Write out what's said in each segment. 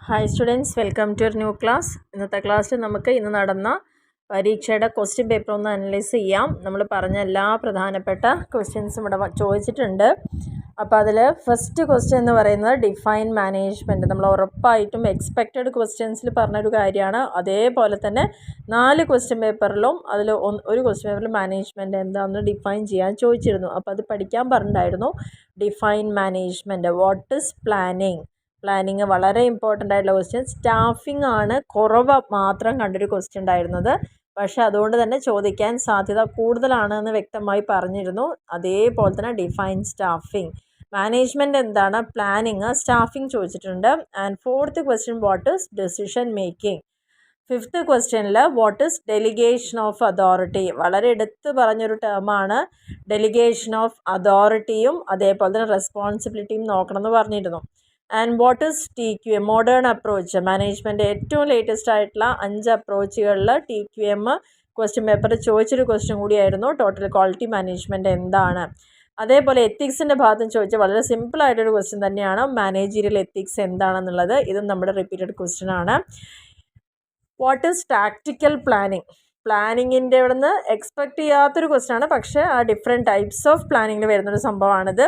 Hi students, welcome to new class. ഇന്നത്തെ ക്ലാസ്സിൽ നമുക്ക് ഇന്ന് നടന്ന പരീക്ഷയുടെ ക്വസ്റ്റ്യൻ പേപ്പർ ഒന്ന് അനലൈസ് ചെയ്യാം. നമ്മൾ പറഞ്ഞ എല്ലാ പ്രധാനപ്പെട്ട ക്വസ്റ്റ്യൻസും ഇവിടെ ചോദിച്ചിട്ടുണ്ട്. അപ്പോൾ അതിൽ ഫസ്റ്റ് ക്വസ്റ്റ്യൻ എന്ന് പറയുന്നത് ഡിഫൈൻ മാനേജ്മെൻറ്റ്. നമ്മൾ ഉറപ്പായിട്ടും എക്സ്പെക്റ്റഡ് ക്വസ്റ്റ്യൻസിൽ പറഞ്ഞൊരു കാര്യമാണ്. അതേപോലെ തന്നെ 4 ക്വസ്റ്റ്യൻ പേപ്പറിലും അതിൽ ഒരു ക്വസ്റ്റ്യൻ പേപ്പറിൽ മാനേജ്മെൻറ്റ് എന്താണെന്ന് ഡിഫൈൻ ചെയ്യാൻ ചോദിച്ചിരുന്നു. അപ്പോൾ അത് പഠിക്കാൻ പറഞ്ഞിട്ടുണ്ടായിരുന്നു. Define management, what is planning വളരെ ഇമ്പോർട്ടൻ്റ് ആയിട്ടുള്ള ക്വസ്റ്റ്യൻ. സ്റ്റാഫിംഗ് ആണ് കുറവ് മാത്രം കണ്ടൊരു ക്വസ്റ്റ്യൻ ഉണ്ടായിരുന്നത്. പക്ഷേ അതുകൊണ്ട് തന്നെ ചോദിക്കാൻ സാധ്യത കൂടുതലാണ് എന്ന് വ്യക്തമായി പറഞ്ഞിരുന്നു. അതേപോലെ തന്നെ ഡിഫൈൻ സ്റ്റാഫിംഗ്, മാനേജ്മെൻറ്റ് എന്താണ്, പ്ലാനിങ്, സ്റ്റാഫിംഗ് ചോദിച്ചിട്ടുണ്ട്. And fourth question what is decision making. Fifth ക്വസ്റ്റ്യനിൽ what is delegation of authority. വളരെ എടുത്ത് പറഞ്ഞൊരു ടേമാണ് ഡെലിഗേഷൻ ഓഫ് അതോറിറ്റിയും അതേപോലെ തന്നെ റെസ്പോൺസിബിലിറ്റിയും നോക്കണമെന്ന് പറഞ്ഞിരുന്നു. And what is TQM, modern approach. Management ഏറ്റവും ലേറ്റസ്റ്റ് ആയിട്ടുള്ള 5 അപ്രോച്ചുകളിൽ TQM ക്വസ്റ്റ്യൻ പേപ്പറിൽ ചോദിച്ചൊരു ക്വസ്റ്റ്യൻ കൂടിയായിരുന്നു. ടോട്ടൽ ക്വാളിറ്റി മാനേജ്മെൻറ്റ് എന്താണ്. അതേപോലെ എത്തിക്സിൻ്റെ ഭാഗത്തും ചോദിച്ച വളരെ സിമ്പിളായിട്ടൊരു ക്വസ്റ്റ്യൻ തന്നെയാണ്, മാനേജീരിയൽ എത്തിക്സ് എന്താണെന്നുള്ളത്. ഇതും നമ്മുടെ റിപ്പീറ്റഡ് ക്വസ്റ്റ്യൻ ആണ്. വാട്ട് ഈസ് ടാക്റ്റിക്കൽ പ്ലാനിങ്ങിൻ്റെ ഇവിടെ നിന്ന് എക്സ്പെക്റ്റ് ചെയ്യാത്തൊരു ക്വസ്റ്റ്യൻ ആണ്. പക്ഷേ ആ ഡിഫറെൻറ്റ് ടൈപ്സ് ഓഫ് പ്ലാനിങ്ങിൽ വരുന്നൊരു സംഭവമാണിത്.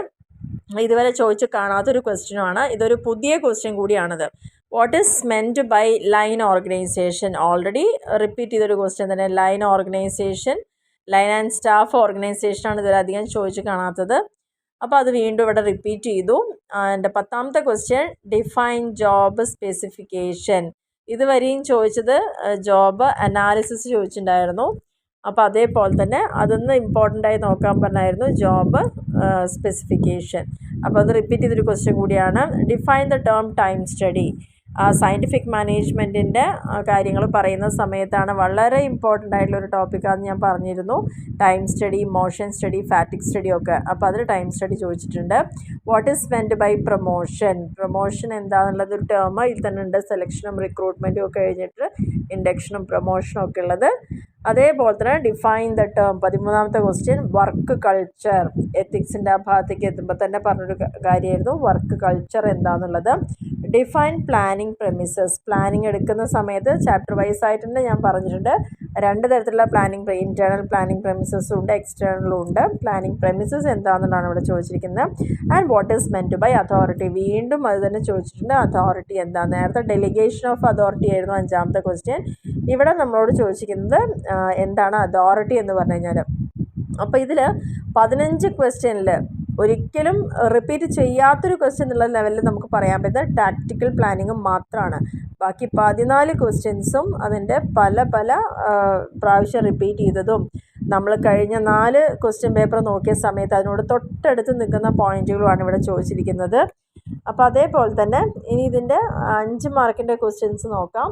ഇതുവരെ ചോദിച്ച് കാണാത്തൊരു ക്വസ്റ്റ്യനുമാണ്. ഇതൊരു പുതിയ ക്വസ്റ്റ്യൻ കൂടിയാണിത്. What is meant by line organisation. Already repeat ചെയ്തൊരു ക്വസ്റ്റ്യൻ തന്നെ. Line organisation, line and staff ഓർഗനൈസേഷനാണ് ഇതുവരെ അധികം ചോദിച്ച് കാണാത്തത്. അപ്പോൾ അത് വീണ്ടും ഇവിടെ റിപ്പീറ്റ് ചെയ്തു. എൻ്റെ 10ാമത്തെ ക്വസ്റ്റ്യൻ ഡിഫൈൻ ജോബ് സ്പെസിഫിക്കേഷൻ. ഇതുവരെയും ചോദിച്ചത് ജോബ് അനാലിസിസ് ചോദിച്ചിട്ടുണ്ടായിരുന്നു. അപ്പോൾ അതേപോലെ തന്നെ അതൊന്ന് ഇമ്പോർട്ടൻ്റായി നോക്കാൻ പറഞ്ഞായിരുന്നു ജോബ് സ്പെസിഫിക്കേഷൻ. അപ്പോൾ അത് റിപ്പീറ്റ് ചെയ്തൊരു ക്വസ്റ്റ്യൻ കൂടിയാണ്. Define the term time study. Scientific മാനേജ്മെൻറ്റിൻ്റെ കാര്യങ്ങൾ പറയുന്ന സമയത്താണ് വളരെ ഇമ്പോർട്ടൻ്റ് ആയിട്ടുള്ളൊരു ടോപ്പിക്കാണെന്ന് ഞാൻ പറഞ്ഞിരുന്നു. Time study, motion study, fatigue study ഒക്കെ. അപ്പോൾ അതിൽ ടൈം സ്റ്റഡി ചോദിച്ചിട്ടുണ്ട്. What is meant by promotion എന്താണെന്നുള്ളത് ഒരു ടേം ഇതിൽ തന്നെ ഉണ്ട്. സെലക്ഷനും റിക്രൂട്ട്മെൻറ്റും ഒക്കെ കഴിഞ്ഞിട്ട് ഇൻഡക്ഷനും പ്രൊമോഷനും ഒക്കെ ഉള്ളത്. അതേപോലെ തന്നെ ഡിഫൈൻ ദ ടേം 13ാമത്തെ ക്വസ്റ്റ്യൻ വർക്ക് കൾച്ചർ. എത്തിക്സിൻ്റെ ആ ഭാഗത്തേക്ക് എത്തുമ്പോൾ തന്നെ പറഞ്ഞൊരു കാര്യമായിരുന്നു വർക്ക് കൾച്ചർ എന്താണെന്നുള്ളത്. Define planning premises. പ്ലാനിങ് എടുക്കുന്ന സമയത്ത് ചാപ്റ്റർ വൈസ് ആയിട്ട് തന്നെ ഞാൻ പറഞ്ഞിട്ടുണ്ട്. 2 തരത്തിലുള്ള പ്ലാനിങ്, ഇൻറ്റേർണൽ പ്ലാനിങ് പ്രെമിസസും ഉണ്ട്, എക്സ്റ്റേണലും ഉണ്ട്. പ്ലാനിങ് പ്രെമിസസ് എന്താണെന്നാണ് ഇവിടെ ചോദിച്ചിരിക്കുന്നത്. And what is meant by authority. വീണ്ടും അത് തന്നെ ചോദിച്ചിട്ടുണ്ട്. അതോറിറ്റി എന്താണ്. നേരത്തെ ഡെലിഗേഷൻ ഓഫ് അതോറിറ്റി ആയിരുന്നു 5ാമത്തെ ക്വസ്റ്റ്യൻ. ഇവിടെ നമ്മളോട് ചോദിച്ചിരിക്കുന്നത് എന്താണ് അതോറിറ്റി എന്ന് പറഞ്ഞു കഴിഞ്ഞാൽ. അപ്പോൾ ഇതിൽ 15 ക്വസ്റ്റ്യനിൽ ഒരിക്കലും റിപ്പീറ്റ് ചെയ്യാത്തൊരു ക്വസ്റ്റ്യൻ എന്നുള്ള ലെവലിൽ നമുക്ക് പറയാൻ പറ്റുന്നത് ടാക്റ്റിക്കൽ പ്ലാനിങ്ങും മാത്രമാണ്. ബാക്കി 14 ക്വസ്റ്റ്യൻസും അതിൻ്റെ പല പ്രാവശ്യം റിപ്പീറ്റ് ചെയ്തതും നമ്മൾ കഴിഞ്ഞ 4 ക്വസ്റ്റ്യൻ പേപ്പർ നോക്കിയ സമയത്ത് അതിനോട് തൊട്ടടുത്ത് നിൽക്കുന്ന പോയിന്റുകളുമാണ് ഇവിടെ ചോദിച്ചിരിക്കുന്നത്. അപ്പോൾ അതേപോലെ തന്നെ ഇനി ഇതിൻ്റെ 5 മാർക്കിൻ്റെ ക്വസ്റ്റ്യൻസ് നോക്കാം.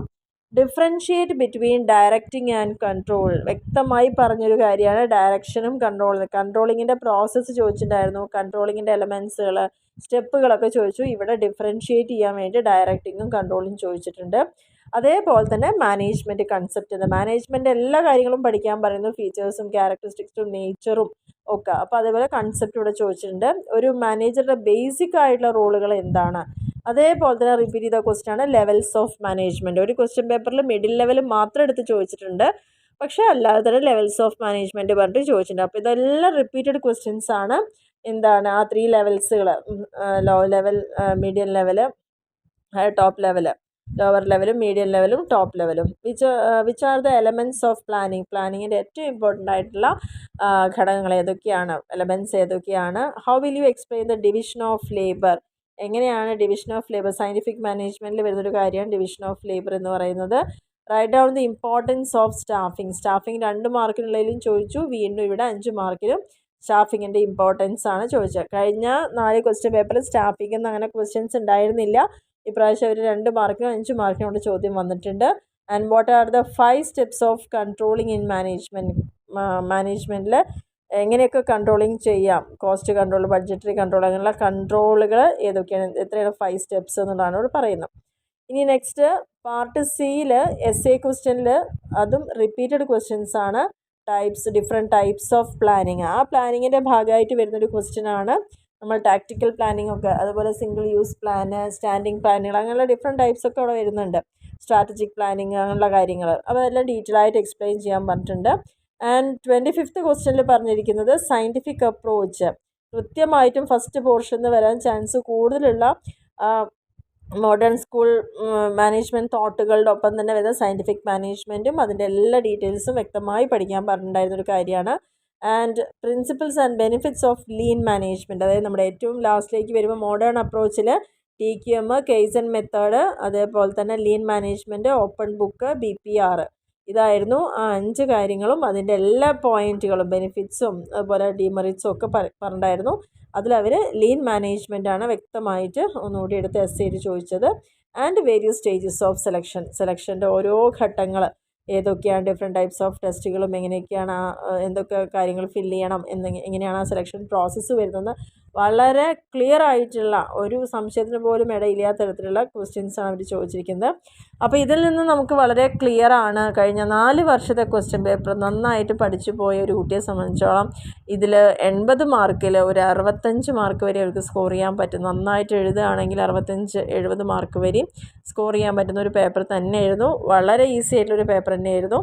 Differentiate between directing and control. വ്യക്തമായി പറഞ്ഞൊരു കാര്യമാണ് ഡയറക്ഷനും കൺട്രോളിങ്ങിൻ്റെ പ്രോസസ്സ് ചോദിച്ചിട്ടുണ്ടായിരുന്നു. കൺട്രോളിങ്ങിൻ്റെ എലമെൻസുകൾ, സ്റ്റെപ്പുകളൊക്കെ ചോദിച്ചു. ഇവിടെ ഡിഫറൻഷിയേറ്റ് ചെയ്യാൻ വേണ്ടി ഡയറക്റ്റിങ്ങും കൺട്രോളിങ്ങും ചോദിച്ചിട്ടുണ്ട്. അതേപോലെ തന്നെ മാനേജ്മെൻറ്റ് കൺസെപ്റ്റ്. മാനേജ്മെൻറ്റ് എല്ലാ കാര്യങ്ങളും പഠിക്കാൻ പറയുന്നു, ഫീച്ചേഴ്സും ക്യാരക്ടറിസ്റ്റിക്സും നേച്ചറും ഒക്കെ. അപ്പോൾ അതേപോലെ കൺസെപ്റ്റ് ഇവിടെ ചോദിച്ചിട്ടുണ്ട്. ഒരു മാനേജറുടെ ബേസിക് ആയിട്ടുള്ള റോളുകൾ എന്താണ്. അതേപോലെ തന്നെ റിപ്പീറ്റ് ചെയ്ത ക്വസ്റ്റ്യൻ ആണ് ലെവൽസ് ഓഫ് മാനേജ്മെൻറ്റ്. ഒരു ക്വസ്റ്റ്യൻ പേപ്പറിൽ മിഡിൽ ലെവൽ മാത്രം എടുത്ത് ചോദിച്ചിട്ടുണ്ട്. പക്ഷേ അല്ലാതെ തന്നെ ലെവൽസ് ഓഫ് മാനേജ്മെൻറ്റ് പറഞ്ഞിട്ട് ചോദിച്ചിട്ടുണ്ട്. അപ്പോൾ ഇതെല്ലാം റിപ്പീറ്റഡ് ക്വസ്റ്റ്യൻസ് ആണ്. എന്താണ് ആ 3 ലെവൽസുകൾ, low level, medium level, top level, lower ലെവലും മീഡിയം ലെവലും ടോപ്പ് ലെവലും. Which are the elements of പ്ലാനിങ്ങിൻ്റെ ഏറ്റവും ഇമ്പോർട്ടൻ്റ് ആയിട്ടുള്ള ഘടകങ്ങൾ ഏതൊക്കെയാണ്, എലമെൻറ്റ്സ് ഏതൊക്കെയാണ്. How will you explain the division of labour. എങ്ങനെയാണ് ഡിവിഷൻ ഓഫ് ലേബർ. സയൻറ്റിഫിക് മാനേജ്മെൻറ്റിൽ വരുന്നൊരു കാര്യമാണ് ഡിവിഷൻ ഓഫ് ലേബർ എന്ന് പറയുന്നത്. Write down the importance of staffing. 2 മാർക്കിനുള്ളതിലും ചോദിച്ചു. വീണ്ടും ഇവിടെ 5 മാർക്കിലും സ്റ്റാഫിങ്ങിൻ്റെ ഇമ്പോർട്ടൻസ് ആണ് ചോദിച്ചത്. കഴിഞ്ഞ 4 ക്വസ്റ്റ്യൻ പേപ്പറിൽ സ്റ്റാഫിംഗ് എന്ന് അങ്ങനെ ക്വസ്റ്റ്യൻസ് ഉണ്ടായിരുന്നില്ല. ഇപ്രാവശ്യം അവർ 2 മാർക്കിനും 5 മാർക്കിനും കൊണ്ട് ചോദ്യം വന്നിട്ടുണ്ട്. And what are the 5 steps of controlling in മാനേജ്മെൻറ്റിൽ എങ്ങനെയൊക്കെ കൺട്രോളിങ് ചെയ്യാം. കോസ്റ്റ് കൺട്രോൾ, ബഡ്ജറ്ററി കൺട്രോൾ, അങ്ങനെയുള്ള കൺട്രോളുകൾ ഏതൊക്കെയാണ്, എത്രയാണ് 5 സ്റ്റെപ്സ് എന്നുള്ളതാണ് ഇവിടെ പറയുന്നത്. ഇനി നെക്സ്റ്റ് പാർട്ട് സിയിൽ essay ക്വസ്റ്റ്യനിൽ അതും റിപ്പീറ്റഡ് ക്വസ്റ്റ്യൻസ് ആണ്. Different types of planning. ആ പ്ലാനിങ്ങിൻ്റെ ഭാഗമായിട്ട് വരുന്നൊരു ക്വസ്റ്റ്യൻ ആണ് നമ്മൾ ടാക്റ്റിക്കൽ പ്ലാനിംഗ് ഒക്കെ, അതുപോലെ സിംഗിൾ യൂസ് പ്ലാന്, സ്റ്റാൻഡിങ് പ്ലാനുകൾ, അങ്ങനെയുള്ള ഡിഫറെൻറ്റ് ടൈപ്സ് ഒക്കെ അവിടെ വരുന്നുണ്ട്. സ്ട്രാറ്റജിക് പ്ലാനിങ് അങ്ങനെയുള്ള കാര്യങ്ങൾ, അപ്പോൾ അതെല്ലാം ഡീറ്റെയിൽ ആയിട്ട് എക്സ്പ്ലെയിൻ ചെയ്യാൻ പറഞ്ഞിട്ടുണ്ട്. ആൻഡ് 25th ക്വസ്റ്റ്യനിൽ പറഞ്ഞിരിക്കുന്നത് സയൻറ്റിഫിക് അപ്രോച്ച്. കൃത്യമായിട്ടും ഫസ്റ്റ് പോർഷനിൽ വരാൻ ചാൻസ് കൂടുതലുള്ള മോഡേൺ സ്കൂൾ മാനേജ്മെൻറ്റ് തോട്ടുകളുടെ ഒപ്പം തന്നെ വരുന്ന സയൻറ്റിഫിക് മാനേജ്മെൻറ്റും അതിൻ്റെ എല്ലാ ഡീറ്റെയിൽസും വ്യക്തമായി പഠിക്കാൻ പറഞ്ഞിട്ടുണ്ടായിരുന്നൊരു കാര്യമാണ്. And principles and benefits of lean management, അതായത് നമ്മുടെ ഏറ്റവും ലാസ്റ്റിലേക്ക് വരുമ്പോൾ മോഡേൺ അപ്രോച്ചിൽ TQM, കെയ്സൺ മെത്തേഡ്, അതേപോലെ തന്നെ lean management, open book, BPR, ഇതായിരുന്നു ആ 5 കാര്യങ്ങളും. അതിൻ്റെ എല്ലാ പോയിൻറ്റുകളും ബെനിഫിറ്റ്സും അതുപോലെ ഡിമെറിറ്റ്സും ഒക്കെ പറഞ്ഞിട്ടുണ്ടായിരുന്നു. അതിലവർ ലീൻ മാനേജ്മെൻറ്റാണ് വ്യക്തമായിട്ട് ഒന്നുകൂടി എടുത്ത് എസ്സേയിൽ ചോദിച്ചത്. ആൻഡ് വേരിയസ് സ്റ്റേജസ് ഓഫ് സെലക്ഷൻ്റെ ഓരോ ഘട്ടങ്ങൾ ഏതൊക്കെയാണ്, ഡിഫറെൻറ്റ് ടൈപ്സ് ഓഫ് ടെസ്റ്റുകളും എങ്ങനെയൊക്കെയാണ്, എന്തൊക്കെ കാര്യങ്ങൾ ഫില്ല് ചെയ്യണം, എങ്ങനെയാണ് ആ സെലക്ഷൻ പ്രോസസ്സ് വരുന്നത്, വളരെ ക്ലിയർ ആയിട്ടുള്ള ഒരു സംശയത്തിന് പോലും ഇടയില്ലാത്ത തരത്തിലുള്ള ക്വസ്റ്റ്യൻസാണ് അവർ ചോദിച്ചിരിക്കുന്നത്. അപ്പോൾ ഇതിൽ നിന്ന് നമുക്ക് വളരെ ക്ലിയർ ആണ്, കഴിഞ്ഞ 4 വർഷത്തെ ക്വസ്റ്റ്യൻ പേപ്പർ നന്നായിട്ട് പഠിച്ചു പോയ ഒരു കുട്ടിയെ സംബന്ധിച്ചോളം ഇതിൽ 80 മാർക്കിൽ ഒരു 65 മാർക്ക് വരെ അവർക്ക് സ്കോർ ചെയ്യാൻ പറ്റും. നന്നായിട്ട് എഴുതുകയാണെങ്കിൽ 65-70 മാർക്ക് വരെ സ്കോർ ചെയ്യാൻ പറ്റുന്ന ഒരു പേപ്പർ തന്നെയായിരുന്നു. വളരെ ഈസി ആയിട്ടുള്ളൊരു പേപ്പർ തന്നെയായിരുന്നു.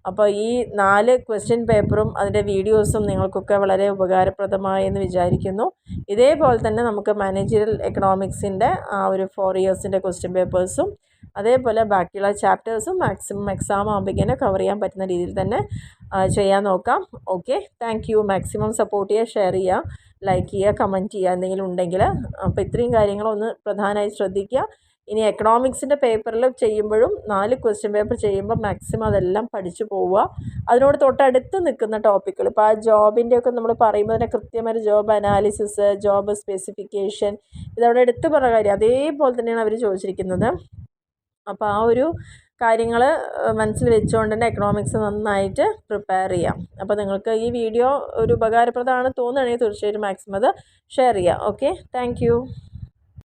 അപ്പോൾ ഈ 4 ക്വസ്റ്റ്യൻ പേപ്പറും അതിൻ്റെ വീഡിയോസും നിങ്ങൾക്കൊക്കെ വളരെ ഉപകാരപ്രദമായി എന്ന് വിചാരിക്കുന്നു. ഇതേപോലെ തന്നെ നമുക്ക് മാനേജറിയൽ എക്കണോമിക്സിൻ്റെ ആ ഒരു 4 ഇയേഴ്സിൻ്റെ ക്വസ്റ്റ്യൻ പേപ്പേഴ്സും അതേപോലെ ബാക്കിയുള്ള ചാപ്റ്റേഴ്സും മാക്സിമം എക്സാം ആകുമ്പോഴേക്കും കവർ ചെയ്യാൻ പറ്റുന്ന രീതിയിൽ തന്നെ ചെയ്യാൻ നോക്കാം. Okay, thank you. Maximum support ചെയ്യുക, ഷെയർ ചെയ്യുക, ലൈക്ക് ചെയ്യുക, കമൻറ്റ് ചെയ്യുക എന്തെങ്കിലും ഉണ്ടെങ്കിൽ. അപ്പോൾ ഇത്രയും കാര്യങ്ങളൊന്ന് പ്രധാനമായി ശ്രദ്ധിക്കുക. ഇനി എക്കണോമിക്സിൻ്റെ പേപ്പറിൽ ചെയ്യുമ്പോഴും 4 ക്വസ്റ്റ്യൻ പേപ്പർ ചെയ്യുമ്പോൾ മാക്സിമം അതെല്ലാം പഠിച്ചു പോവുക. അതിനോട് തൊട്ടടുത്ത് നിൽക്കുന്ന ടോപ്പിക്കുകൾ, ഇപ്പോൾ ആ ജോബിൻ്റെയൊക്കെ നമ്മൾ പറയുമ്പോൾ തന്നെ കൃത്യമായൊരു ജോബ് അനാലിസിസ്, ജോബ് സ്പെസിഫിക്കേഷൻ, ഇതവിടെ എടുത്ത് പറഞ്ഞ കാര്യം അതേപോലെ തന്നെയാണ് അവർ ചോദിച്ചിരിക്കുന്നത്. അപ്പോൾ ആ ഒരു കാര്യങ്ങൾ മനസ്സിൽ വെച്ചുകൊണ്ട് തന്നെ എക്കണോമിക്സ് നന്നായിട്ട് പ്രിപ്പയർ ചെയ്യാം. അപ്പോൾ നിങ്ങൾക്ക് ഈ വീഡിയോ ഒരു ഉപകാരപ്രദമാണ് തോന്നുകയാണെങ്കിൽ തീർച്ചയായിട്ടും മാക്സിമം അത് ഷെയർ ചെയ്യുക. Okay, thank